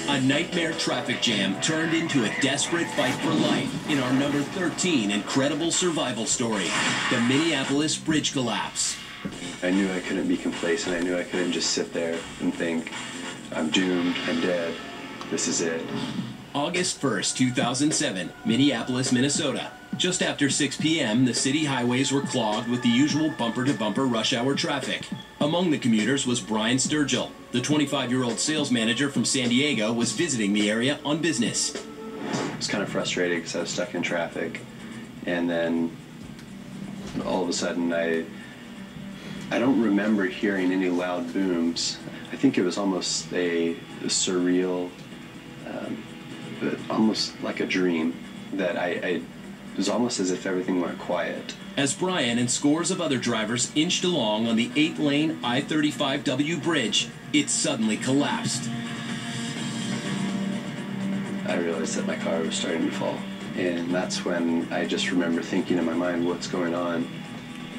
A nightmare traffic jam turned into a desperate fight for life in our number 13 incredible survival story, the Minneapolis bridge collapse. I knew I couldn't be complacent. I knew I couldn't just sit there and think, I'm doomed, I'm dead, this is it. August 1st, 2007, Minneapolis, Minnesota. Just after 6 p.m., the city highways were clogged with the usual bumper-to-bumper rush hour traffic. Among the commuters was Brian Sturgill. The 25-year-old sales manager from San Diego was visiting the area on business. It was kind of frustrating because I was stuck in traffic. And then all of a sudden, I don't remember hearing any loud booms. I think it was almost a surreal, almost like a dream that it was almost as if everything went quiet. As Brian and scores of other drivers inched along on the 8-lane I-35W bridge, it suddenly collapsed. I realized that my car was starting to fall. And that's when I just remember thinking in my mind, what's going on?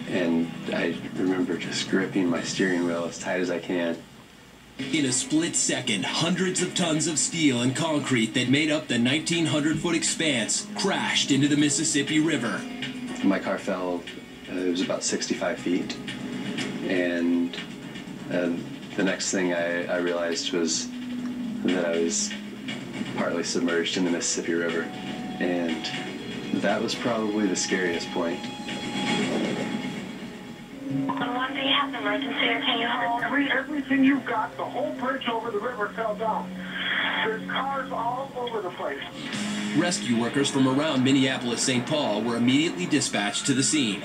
And I remember just gripping my steering wheel as tight as I can. In a split second, hundreds of tons of steel and concrete that made up the 1,900-foot expanse crashed into the Mississippi River. My car fell, it was about 65 feet. And the next thing I realized was that I was partly submerged in the Mississippi River. And that was probably the scariest point. What do you have, emergency, or can you hold? Everything you got, the whole bridge over the river fell down. There's cars all over the place. Rescue workers from around Minneapolis-St. Paul were immediately dispatched to the scene.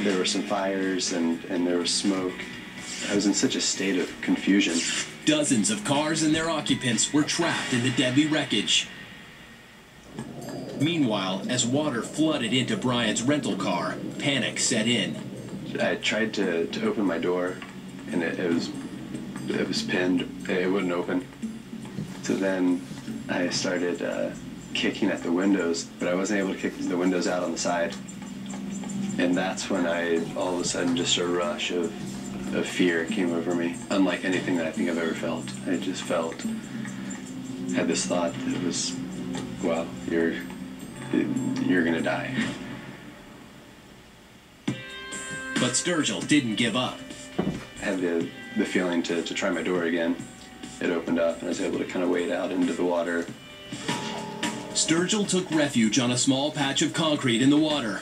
There were some fires and there was smoke. I was in such a state of confusion. Dozens of cars and their occupants were trapped in the deadly wreckage. Meanwhile, as water flooded into Brian's rental car, panic set in. I tried to open my door, and it was pinned. It wouldn't open. So then I started kicking at the windows, but I wasn't able to kick the windows out on the side. And that's when all of a sudden, just a rush of fear came over me, unlike anything that I think I've ever felt. I just had this thought that it was, wow, you're gonna die. But Sturgill didn't give up. I had the feeling to try my door again. It opened up and I was able to kind of wade out into the water. Sturgill took refuge on a small patch of concrete in the water.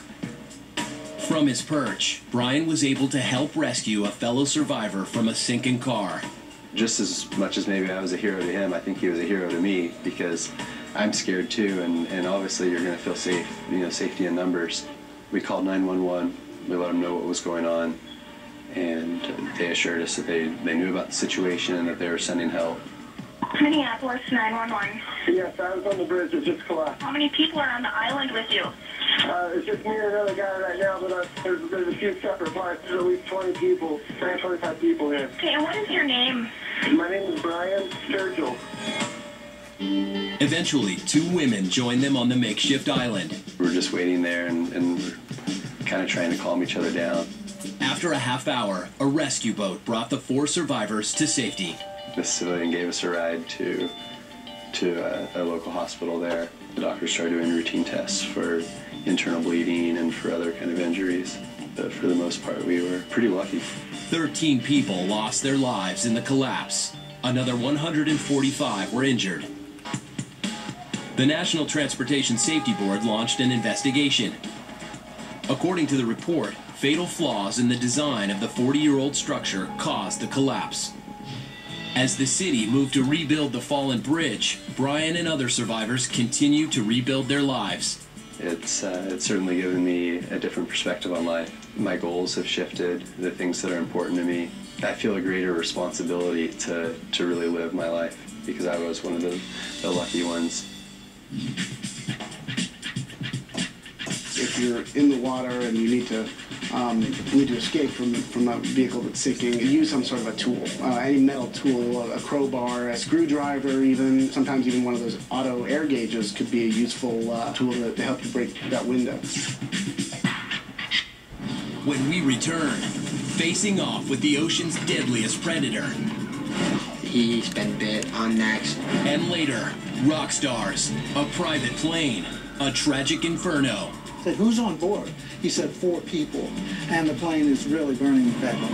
From his perch, Brian was able to help rescue a fellow survivor from a sinking car. Just as much as maybe I was a hero to him, I think he was a hero to me, because I'm scared too, and obviously you're going to feel safe, safety in numbers. We called 911, we let them know what was going on, and they assured us that they knew about the situation and that they were sending help. Minneapolis 911. Yes, I was on the bridge. It just collapsed. How many people are on the island with you? It's just me and another guy right now, but there's a few separate parts. There's at least 20 people, 25 people here. Okay, and what is your name? My name is Brian Sturgill. Eventually, 2 women joined them on the makeshift island. We were just waiting there and we're kind of trying to calm each other down. After a half hour, a rescue boat brought the 4 survivors to safety. The civilian gave us a ride to a local hospital there. The doctors started doing routine tests for internal bleeding and for other kind of injuries. But for the most part, we were pretty lucky. 13 people lost their lives in the collapse. Another 145 were injured. The National Transportation Safety Board launched an investigation. According to the report, fatal flaws in the design of the 40-year-old structure caused the collapse. As the city moved to rebuild the fallen bridge, Brian and other survivors continue to rebuild their lives. It's certainly given me a different perspective on life. My goals have shifted, the things that are important to me. I feel a greater responsibility to really live my life, because I was one of the lucky ones. If you're in the water and you need to escape from a vehicle that's sinking, use some sort of a tool, any metal tool, a crowbar, a screwdriver even. Sometimes even one of those auto air gauges could be a useful tool to help you break that window. When we return, facing off with the ocean's deadliest predator. He's been bit. I'm next. And later, rock stars, a private plane, a tragic inferno. I said, who's on board? He said 4 people, and the plane is really burning badly.